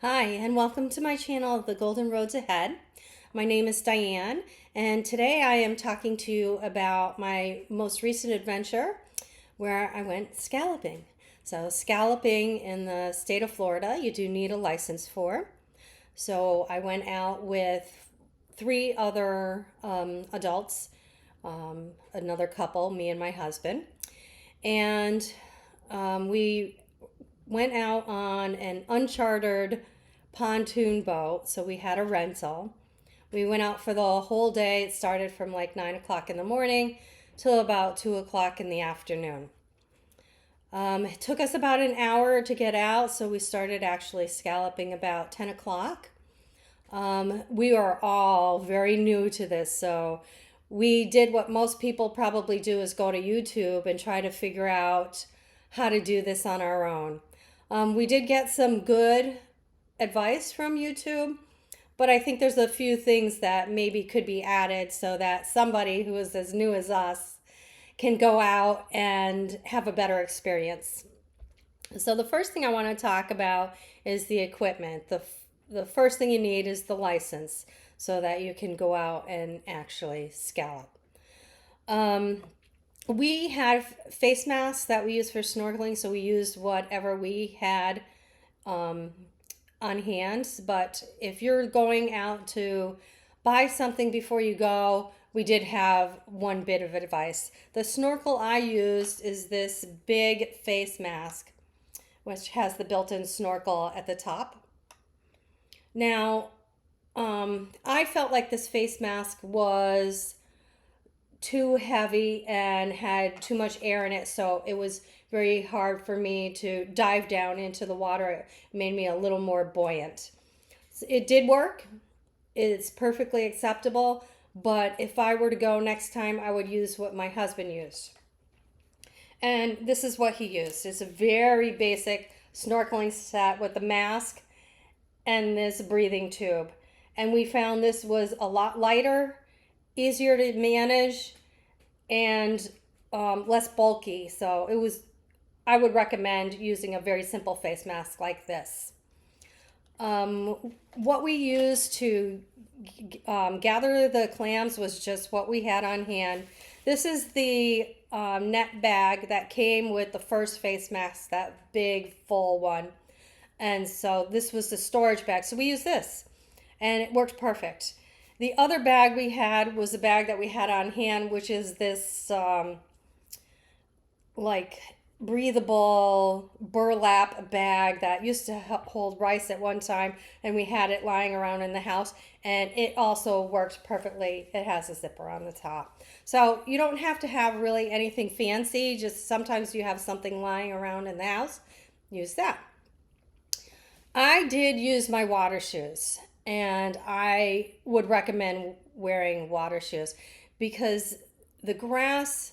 Hi, and welcome to my channel, The Golden Roads Ahead. My name is Diane, and today I am talking to you about my most recent adventure where I went scalloping. So, scalloping in the state of Florida, you do need a license for. So, I went out with three other adults, another couple, me and my husband, and we went out on an unchartered pontoon boat. So we had a rental. We went out for the whole day. It started from like 9 o'clock in the morning till about 2 o'clock in the afternoon. It took us about an hour to get out, so we started actually scalloping about 10 o'clock. We are all very new to this, so we did what most people probably do is go to YouTube and try to figure out how to do this on our own. We did get some good advice from YouTube, but I think there's a few things that maybe could be added so that somebody who is as new as us can go out and have a better experience. So the first thing I want to talk about is the equipment. The first thing you need is the license so that you can go out and actually scallop. We had face masks that we use for snorkeling, so we used whatever we had on hand. But if you're going out to buy something before you go, we did have one bit of advice. The snorkel I used is this big face mask, which has the built-in snorkel at the top. Now, I felt like this face mask was too heavy and had too much air in it, so it was very hard for me to dive down into the water. It made me a little more buoyant. It did work. It's perfectly acceptable, but if I were to go next time, I would use what my husband used. And this is what he used. It's a very basic snorkeling set with the mask and this breathing tube. And we found this was a lot lighter, easier to manage, and less bulky. So I would recommend using a very simple face mask like this. What we used to gather the clams was just what we had on hand. This is the net bag that came with the first face mask, that big full one. And so this was the storage bag. So we used this and it worked perfect. The other bag we had was a bag that we had on hand, which is this like breathable burlap bag that used to hold rice at one time, and we had it lying around in the house, and it also worked perfectly. It has a zipper on the top. So you don't have to have really anything fancy, just sometimes you have something lying around in the house, use that. I did use my water shoes, and I would recommend wearing water shoes because the grass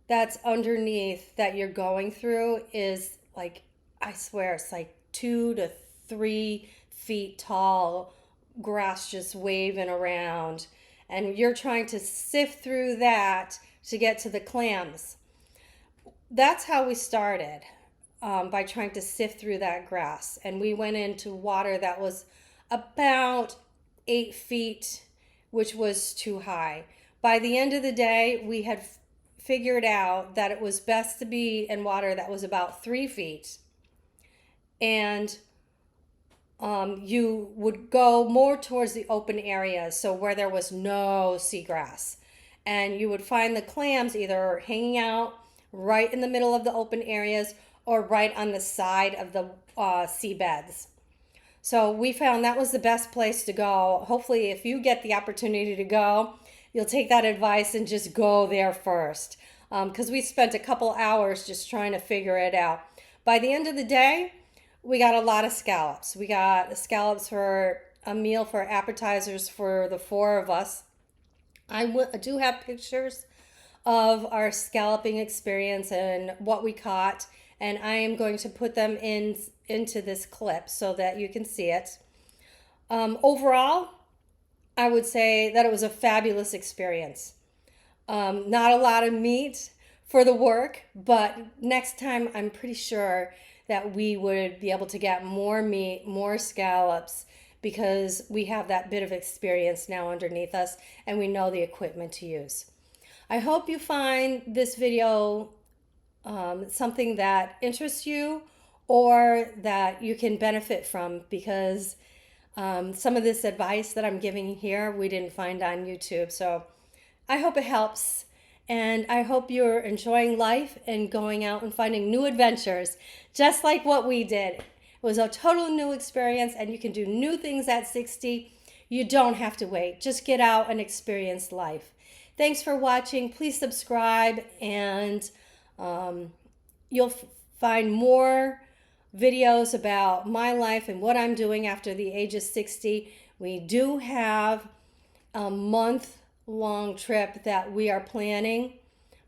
that's underneath that you're going through is like, I swear, it's like 2 to 3 feet tall grass just waving around. And you're trying to sift through that to get to the clams. That's how we started, by trying to sift through that grass. And we went into water that was about 8 feet, which was too high. By the end of the day, we had figured out that it was best to be in water that was about 3 feet. And you would go more towards the open areas, so where there was no seagrass. And you would find the clams either hanging out right in the middle of the open areas or right on the side of the seabeds. So we found that was the best place to go. Hopefully, if you get the opportunity to go, you'll take that advice and just go there first. Because we spent a couple hours just trying to figure it out. By the end of the day, we got a lot of scallops. We got scallops for a meal for appetizers for the four of us. I do have pictures of our scalloping experience and what we caught, and I am going to put them into this clip so that you can see it. Overall, I would say that it was a fabulous experience. Not a lot of meat for the work, but next time I'm pretty sure that we would be able to get more meat, more scallops, because we have that bit of experience now underneath us and we know the equipment to use. I hope you find this video something that interests you or that you can benefit from, because some of this advice that I'm giving here we didn't find on YouTube. So I hope it helps, and I hope you're enjoying life and going out and finding new adventures just like what we did. It was a total new experience, and you can do new things at 60. You don't have to wait. Just get out and experience life. Thanks for watching. Please subscribe, and you'll find more videos about my life and what I'm doing after the age of 60. We do have a month-long trip that we are planning,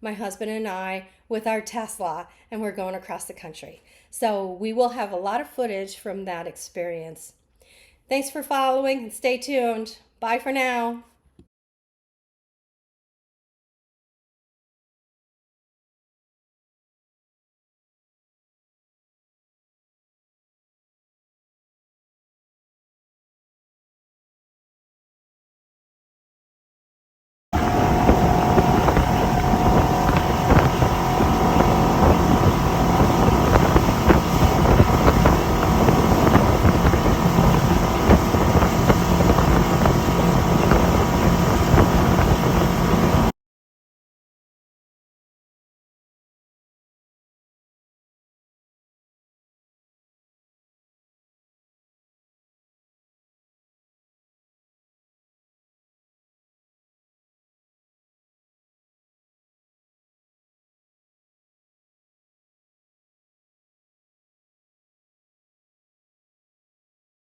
my husband and I, with our Tesla, and we're going across the country. So we will have a lot of footage from that experience. Thanks for following, and stay tuned. Bye for now.